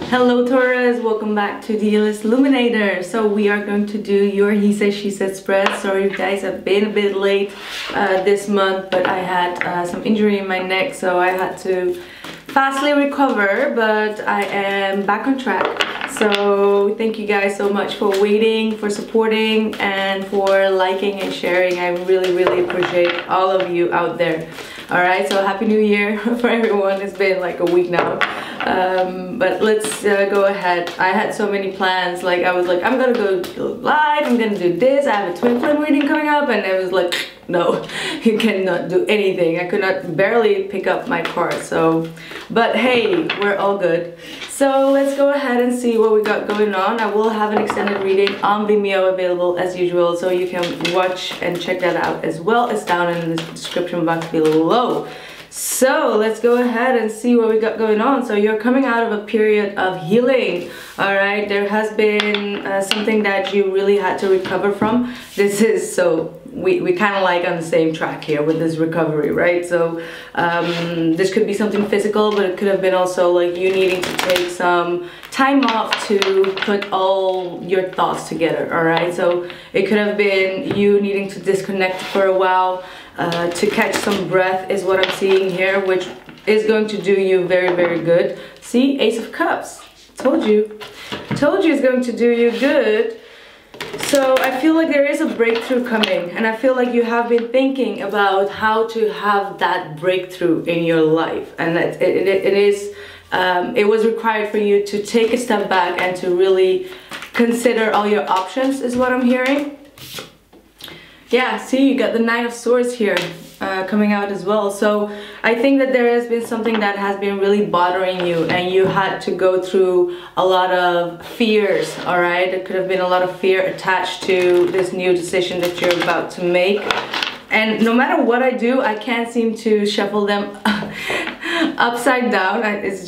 Hello Taurus, welcome back to the Illuminator. So we are going to do your he said she said spread. Sorry guys, I've been a bit late this month, but I had some injury in my neck, so I had to fastly recover, but I am back on track. So thank you guys so much for waiting, for supporting, and for liking and sharing. I really appreciate all of you out there. Alright, so happy new year for everyone. It's been like a week now, but let's go ahead. I had so many plans. Like I was like, I'm gonna go live, I'm gonna do this, I have a twin flame reading coming up, and it was like, no, you cannot do anything. I could not barely pick up my card. So, but hey, we're all good. So let's go ahead and see what we got going on. I will have an extended reading on Vimeo available as usual, so you can watch and check that out as well. It's down in the description box below. So let's go ahead and see what we got going on. So you're coming out of a period of healing. All right, there has been something that you really had to recover from. This is so we kind of like on the same track here with this recovery, right? So this could be something physical, but it could have been also like you needing to take some time off to put all your thoughts together. All right, so it could have been you needing to disconnect for a while, to catch some breath is what I'm seeing here, which is going to do you very good. See, Ace of Cups. Told you it's going to do you good. So I feel like there is a breakthrough coming, and I feel like you have been thinking about how to have that breakthrough in your life, and that it was required for you to take a step back and to really consider all your options is what I'm hearing. Yeah, see, you got the Knight of Swords here coming out as well. So I think that there has been something that has been really bothering you, and you had to go through a lot of fears. All right, there could have been a lot of fear attached to this new decision that you're about to make, and no matter what I do, I can't seem to shuffle them upside down. It's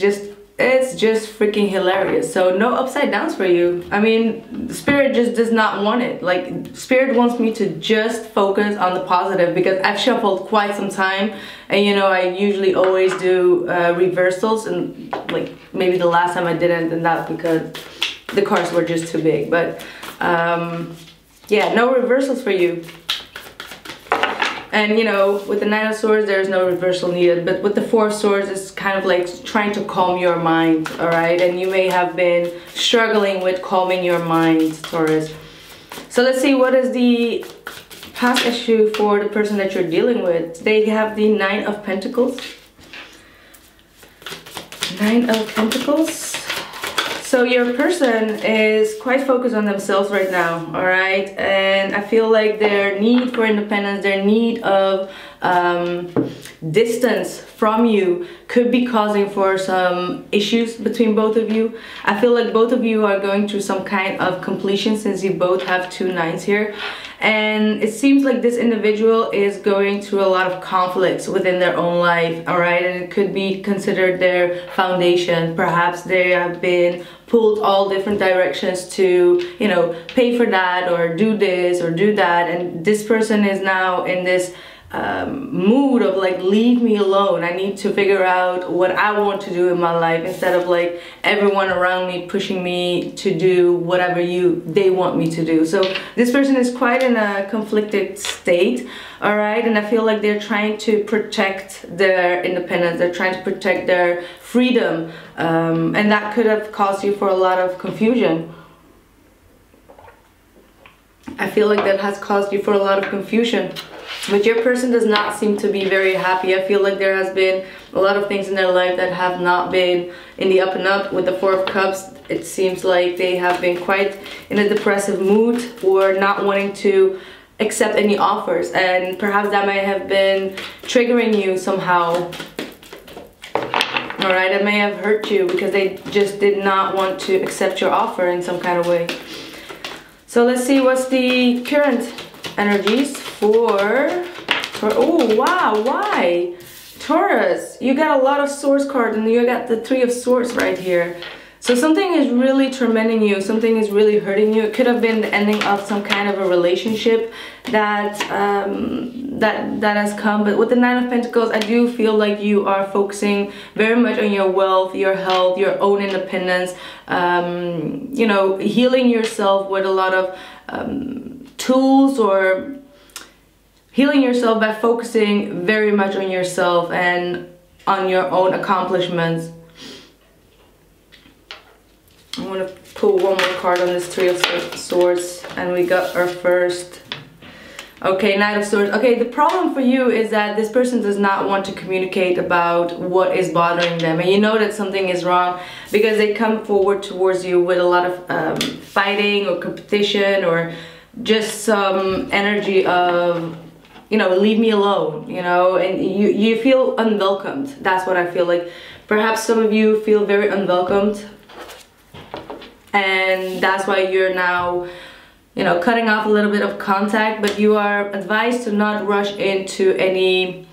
just freaking hilarious. So no upside downs for you. I mean, Spirit just does not want it. Like, Spirit wants me to just focus on the positive, because I've shuffled quite some time, and you know, I usually always do reversals, and like maybe the last time I didn't, and that's because the cards were just too big. But yeah, no reversals for you. And you know, with the Knight of Swords, there's no reversal needed. But with the Four of Swords, it's kind of like trying to calm your mind, all right? And you may have been struggling with calming your mind, Taurus. So let's see, what is the past issue for the person that you're dealing with? They have the Nine of Pentacles. Nine of Pentacles. So your person is quite focused on themselves right now, all right? And I feel like their need for independence, their need of distance from you could be causing for some issues between both of you. I feel like both of you are going through some kind of completion, since you both have two nines here. And it seems like this individual is going through a lot of conflicts within their own life, all right? And it could be considered their foundation. Perhaps they have been pulled all different directions to, you know, pay for that or do this or do that. And this person is now in this mood of like, leave me alone. I need to figure out what I want to do in my life, instead of like everyone around me pushing me to do whatever they want me to do. So this person is quite in a conflicted state, all right? And I feel like they're trying to protect their independence, they're trying to protect their freedom, and that could have caused you for a lot of confusion. I feel like that has caused you for a lot of confusion. But your person does not seem to be very happy. I feel like there has been a lot of things in their life that have not been in the up and up. With the Four of Cups, it seems like they have been quite in a depressive mood, or not wanting to accept any offers. And perhaps that may have been triggering you somehow. Alright, it may have hurt you because they just did not want to accept your offer in some kind of way. So let's see what's the current energies for oh wow, why? Taurus, you got a lot of Swords cards, and you got the Three of Swords right here. So something is really tormenting you, something is really hurting you. It could have been the ending of some kind of a relationship that that has come. But with the Nine of Pentacles, I do feel like you are focusing very much on your wealth, your health, your own independence, you know, healing yourself with a lot of tools, or healing yourself by focusing very much on yourself and on your own accomplishments. I want to pull one more card on this Three of Swords, and we got our first. Okay, Knight of Swords. Okay, the problem for you is that this person does not want to communicate about what is bothering them, and you know that something is wrong because they come forward towards you with a lot of fighting or competition, or just some energy of, you know, leave me alone, you know, and you feel unwelcomed. That's what I feel like. Perhaps some of you feel very unwelcomed, and that's why you're now, you know, cutting off a little bit of contact. But you are advised to not rush into any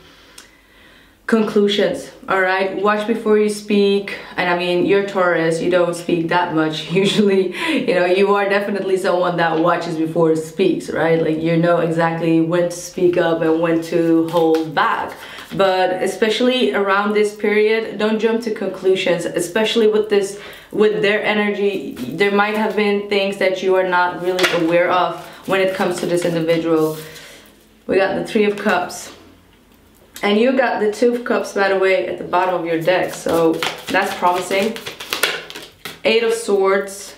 conclusions, all right? Watch before you speak. And I mean, you're Taurus, you don't speak that much usually. You know, you are definitely someone that watches before it speaks, right? Like, you know exactly when to speak up and when to hold back. But especially around this period, don't jump to conclusions, especially with this, with their energy. There might have been things that you are not really aware of when it comes to this individual. We got the Three of Cups. And you got the Two of Cups, by the way, at the bottom of your deck. So that's promising. Eight of Swords.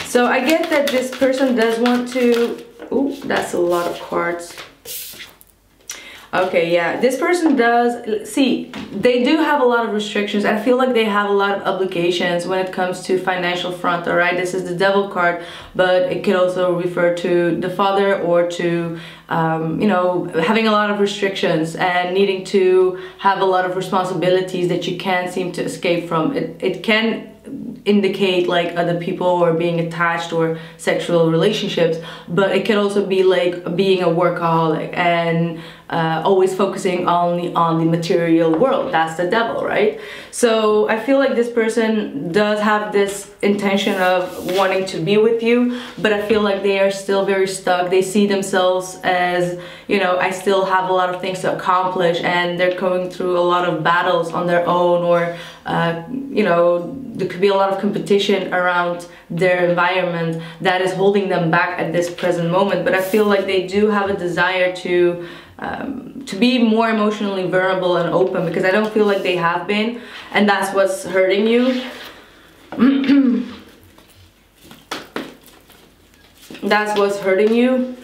So I get that this person does want to... Ooh, that's a lot of cards. Okay, yeah, this person does, see, they do have a lot of restrictions. I feel like they have a lot of obligations when it comes to financial front, all right? This is the Devil card, but it could also refer to the father, or to, you know, having a lot of restrictions and needing to have a lot of responsibilities that you can't seem to escape from. It can indicate like other people, or being attached, or sexual relationships, but it can also be like being a workaholic and always focusing on the material world. That's the Devil, right? So I feel like this person does have this intention of wanting to be with you, but I feel like they are still very stuck. They see themselves as, you know, I still have a lot of things to accomplish, and they're going through a lot of battles on their own, or you know, there could be a lot of competition around their environment that is holding them back at this present moment. But I feel like they do have a desire to be more emotionally vulnerable and open, because I don't feel like they have been, and that's what's hurting you. That's what's hurting you.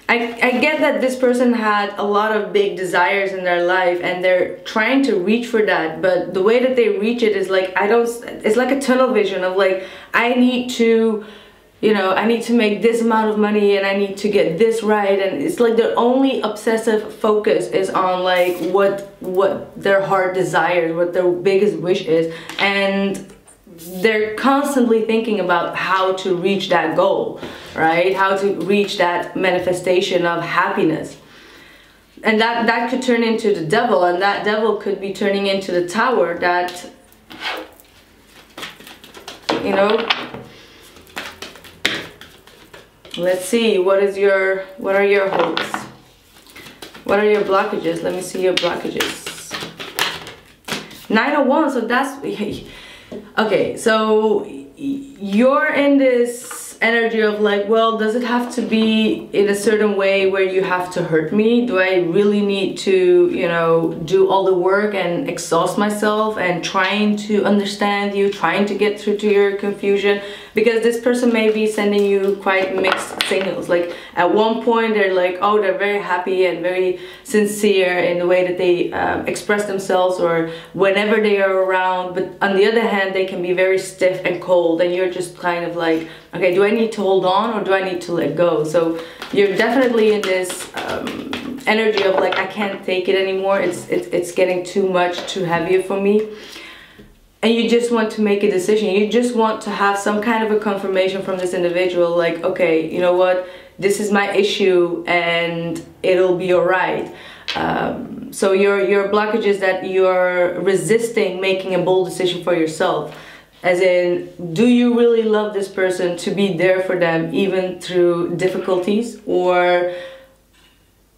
I get that this person had a lot of big desires in their life, and they're trying to reach for that, but the way that they reach it is like, it's like a tunnel vision of like, I need to, you know, I need to make this amount of money, and I need to get this right. And it's like their only obsessive focus is on like what their heart desires, what their biggest wish is, and they're constantly thinking about how to reach that goal, right? How to reach that manifestation of happiness. And that could turn into the Devil, and that Devil could be turning into the Tower that, you know. Let's see, what are your hopes? What are your blockages? Let me see your blockages. 9 of Wands, so that's... Okay, so you're in this energy of like, well, does it have to be in a certain way where you have to hurt me? Do I really need to, you know, do all the work and exhaust myself and trying to understand you, trying to get through to your confusion? Because this person may be sending you quite mixed signals. Like at one point they're like, oh, they're very happy and very sincere in the way that they express themselves, or whenever they are around, but on the other hand they can be very stiff and cold, and you're just kind of like, okay, do I need to hold on, or do I need to let go? So you're definitely in this energy of like, I can't take it anymore, it's getting too much, too heavy for me. And you just want to make a decision. You just want to have some kind of a confirmation from this individual, like, okay, you know what, this is my issue and it'll be all right. So your blockage is that you're resisting making a bold decision for yourself. As in, do you really love this person to be there for them even through difficulties? Or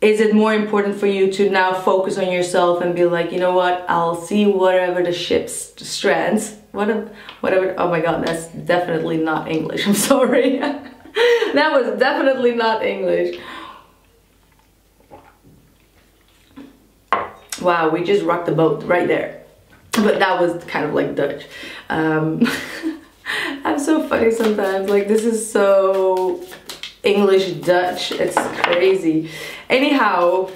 is it more important for you to now focus on yourself and be like, you know what, I'll see whatever the ship strands. Whatever, oh my god, that's definitely not English, I'm sorry. That was definitely not English. Wow, we just rocked the boat right there. But that was kind of like Dutch. I'm so funny sometimes. Like, this is so English Dutch. It's crazy. Anyhow,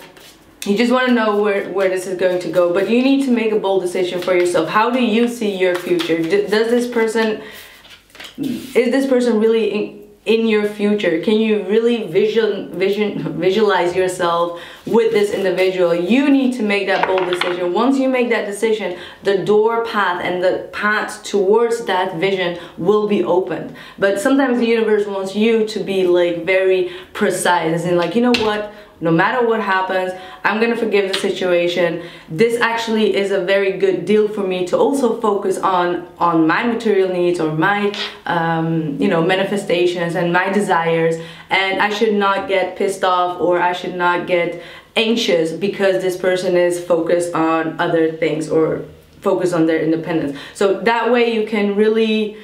you just want to know where this is going to go. But you need to make a bold decision for yourself. How do you see your future? Is this person really in your future? Can you really visualize yourself with this individual? You need to make that bold decision. Once you make that decision, the door path and the path towards that vision will be opened. But sometimes the universe wants you to be like very precise, as in like, you know what, no matter what happens, I'm gonna forgive the situation. This actually is a very good deal for me to also focus on my material needs, or my you know, manifestations and my desires, and I should not get pissed off, or I should not get anxious because this person is focused on other things or focused on their independence. So that way you can really,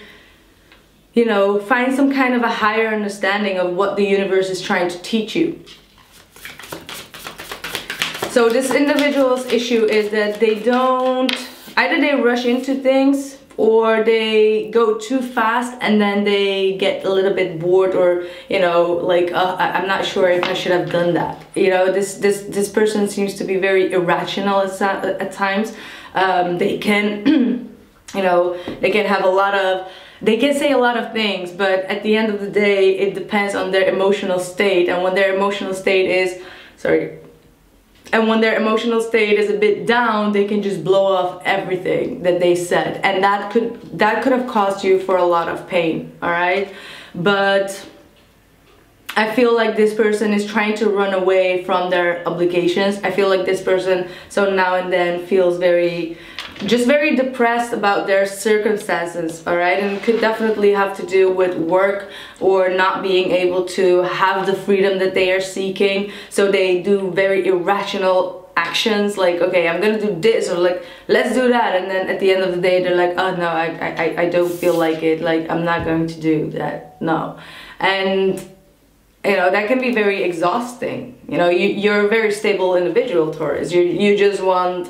you know, find some kind of a higher understanding of what the universe is trying to teach you. So this individual's issue is that they don't, either they rush into things or they go too fast and then they get a little bit bored, or, you know, like, I'm not sure if I should have done that. You know, this person seems to be very irrational at times. They can, you know, they can have a lot of, they can say a lot of things, but at the end of the day, it depends on their emotional state. And when their emotional state is, and when their emotional state is a bit down, they can just blow off everything that they said, and that could have caused you for a lot of pain. All right, but I feel like this person is trying to run away from their obligations. I feel like this person, so now and then, feels very depressed about their circumstances. All right, and it could definitely have to do with work or not being able to have the freedom that they are seeking. So they do very irrational actions, like, okay, I'm gonna do this, or like, let's do that, and then at the end of the day they're like, oh no, I don't feel like it, like, I'm not going to do that, no. And you know, that can be very exhausting. You know, you're a very stable individual, Taurus. You just want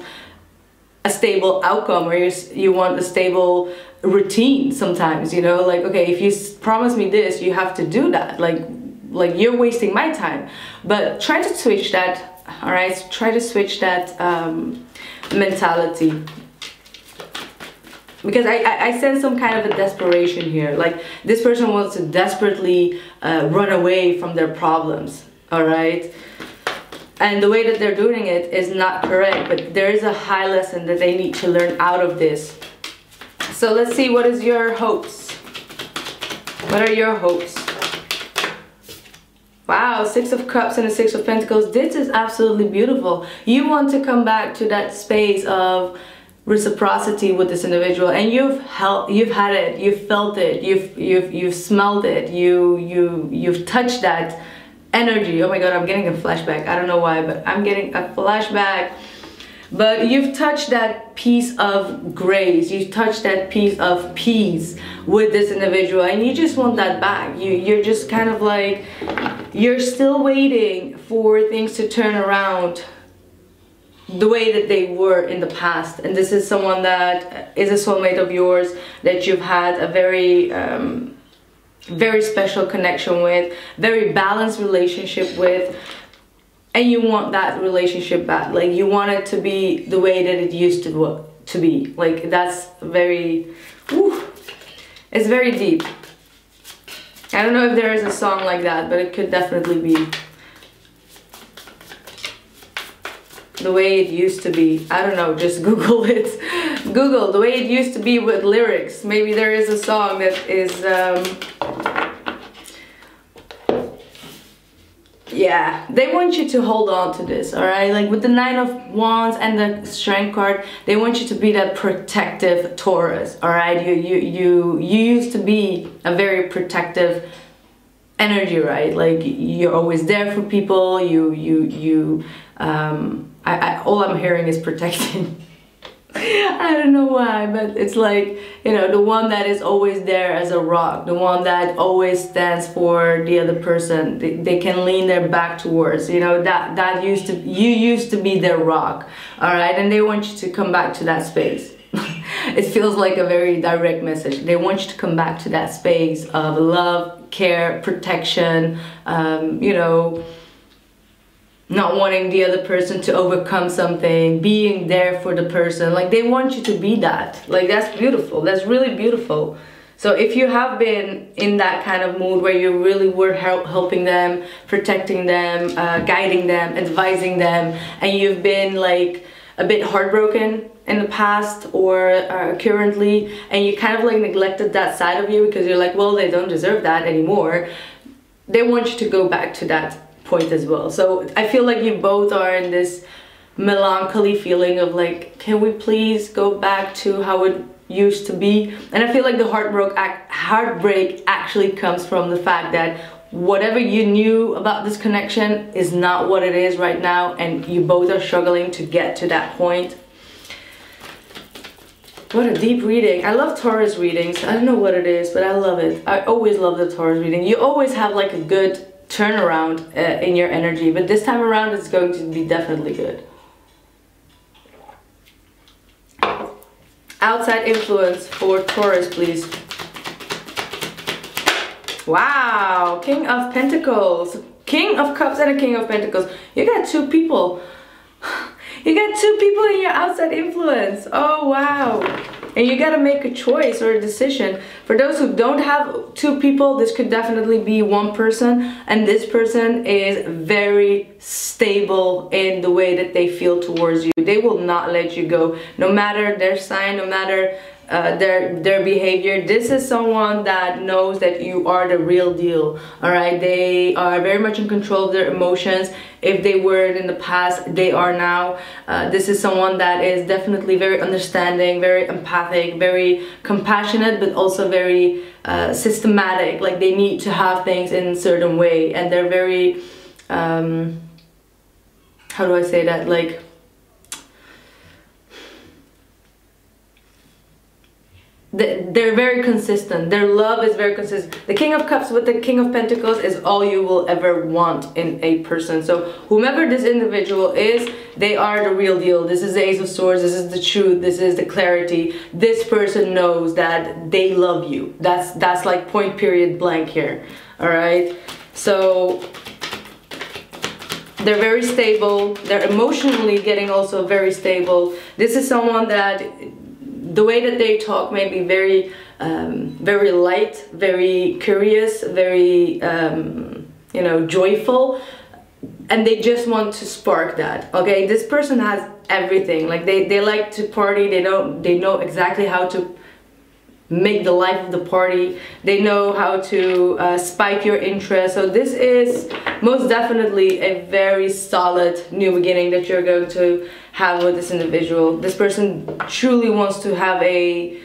a stable outcome, or you want a stable routine sometimes, you know, like, okay, if you promise me this, you have to do that, like you're wasting my time. But try to switch that. All right, try to switch that mentality, because I sense some kind of a desperation here. Like, this person wants to desperately run away from their problems. All right, and the way that they're doing it is not correct, but there is a high lesson that they need to learn out of this. So let's see, what is your hopes? What are your hopes? Wow, Six of Cups and the Six of Pentacles. This is absolutely beautiful. You want to come back to that space of reciprocity with this individual, and you've had it, you've felt it, you've smelled it, you've touched that energy. Oh my god, I'm getting a flashback. I don't know why, but I'm getting a flashback. But you've touched that piece of grace, you've touched that piece of peace with this individual, and you just want that back. You're just kind of like, you're still waiting for things to turn around the way that they were in the past. And this is someone that is a soulmate of yours, that you've had a very very special connection with, very balanced relationship with, and you want that relationship back. Like, you want it to be the way that it used to be. Like, that's very, it's very deep. I don't know if there is a song like that, but it could definitely be the way it used to be. I don't know, just Google it. Google the way it used to be with lyrics. Maybe there is a song that is yeah, they want you to hold on to this, all right? Like with the Nine of Wands and the Strength card, they want you to be that protective Taurus, all right? You used to be a very protective energy, right? Like you're always there for people. All I'm hearing is protecting. I don't know why, but it's like, you know, the one that is always there as a rock, the one that always stands for the other person. They can lean their back towards, you know, you used to be their rock, all right? And they want you to come back to that space. It feels like a very direct message. They want you to come back to that space of love, care, protection, you know, not wanting the other person to overcome something, being there for the person. Like they want you to be that. Like that's beautiful. That's really beautiful. So if you have been in that kind of mood where you really were helping them, protecting them, guiding them, advising them, and you've been like a bit heartbroken in the past or currently, and you kind of like neglected that side of you because you're like, well, they don't deserve that anymore. They want you to go back to that point as well. So I feel like you both are in this melancholy feeling of like, can we please go back to how it used to be? And I feel like the heartbreak actually comes from the fact that whatever you knew about this connection is not what it is right now, and you both are struggling to get to that point. What a deep reading. I love Taurus readings. I don't know what it is, but I love it. I always love the Taurus reading. You always have like a good turnaround in your energy, but this time around it's going to be definitely good. Outside influence for Taurus, please. Wow, King of Pentacles, King of Cups and a King of Pentacles. You got two people. You got two people in your outside influence. Oh wow. And you gotta make a choice or a decision. For those who don't have two people, this could definitely be one person, and this person is very stable in the way that they feel towards you. They will not let you go, no matter their sign, no matter their behavior. This is someone that knows that you are the real deal, all right? They are very much in control of their emotions. If they weren't in the past, they are now. This is someone that is definitely very understanding, very empathic, very compassionate, but also very systematic. Like they need to have things in a certain way, and they're very how do I say that, like they're very consistent. Their love is very consistent. The King of Cups with the King of Pentacles is all you will ever want in a person. So whomever this individual is, they are the real deal. This is the Ace of Swords. This is the truth. This is the clarity. This person knows that they love you. That's like point period blank here. All right. So they're very stable. They're emotionally getting also very stable. This is someone that the way that they talk may be very very light, very curious, very you know, joyful, and they just want to spark that. Okay, this person has everything. Like they like to party. They know exactly how to make the life of the party. They know how to spike your interest. So this is most definitely a very solid new beginning that you're going to have with this individual. This person truly wants to have a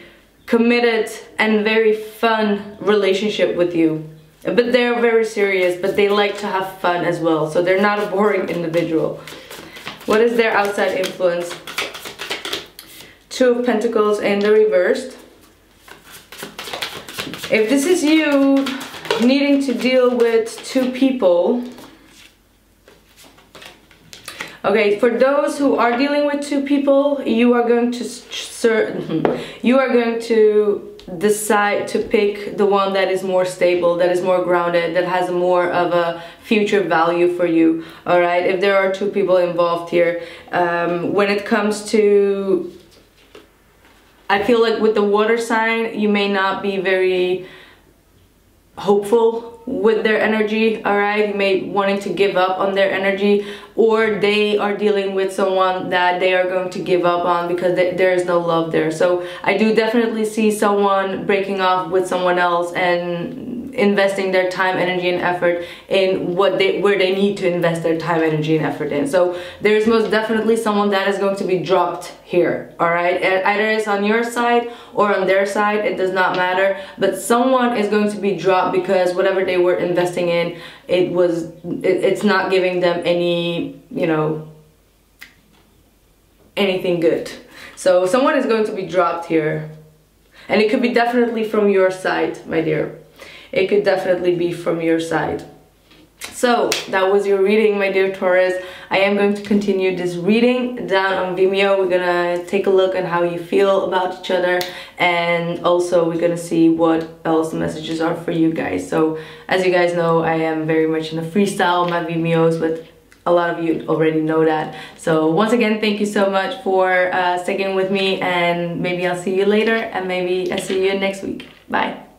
committed and very fun relationship with you, but they're very serious, but they like to have fun as well. So they're not a boring individual. What is their outside influence? Two of Pentacles in the reversed. If this is you needing to deal with two people, okay, for those who are dealing with two people, you are going to decide to pick the one that is more stable, that is more grounded, that has more of a future value for you. All right, if there are two people involved here, when it comes to, I feel like with the water sign, you may not be very hopeful with their energy, all right? You may wanting to give up on their energy, or they are dealing with someone that they are going to give up on because there is no love there. So I do definitely see someone breaking off with someone else and investing their time, energy, and effort in where they need to invest their time, energy, and effort in. So there's most definitely someone that is going to be dropped here, all right? Either it's on your side or on their side, it does not matter, but someone is going to be dropped because whatever they were investing in, it's not giving them any, you know, anything good. So someone is going to be dropped here. And it could be definitely from your side, my dear. It could definitely be from your side. So that was your reading, my dear Taurus. I am going to continue this reading down on Vimeo. We're gonna take a look at how you feel about each other, and also we're gonna see what else the messages are for you guys. So as you guys know, I am very much in a freestyle on my Vimeos, but a lot of you already know that. So once again, thank you so much for sticking with me, and maybe I'll see you later, and maybe I'll see you next week. Bye.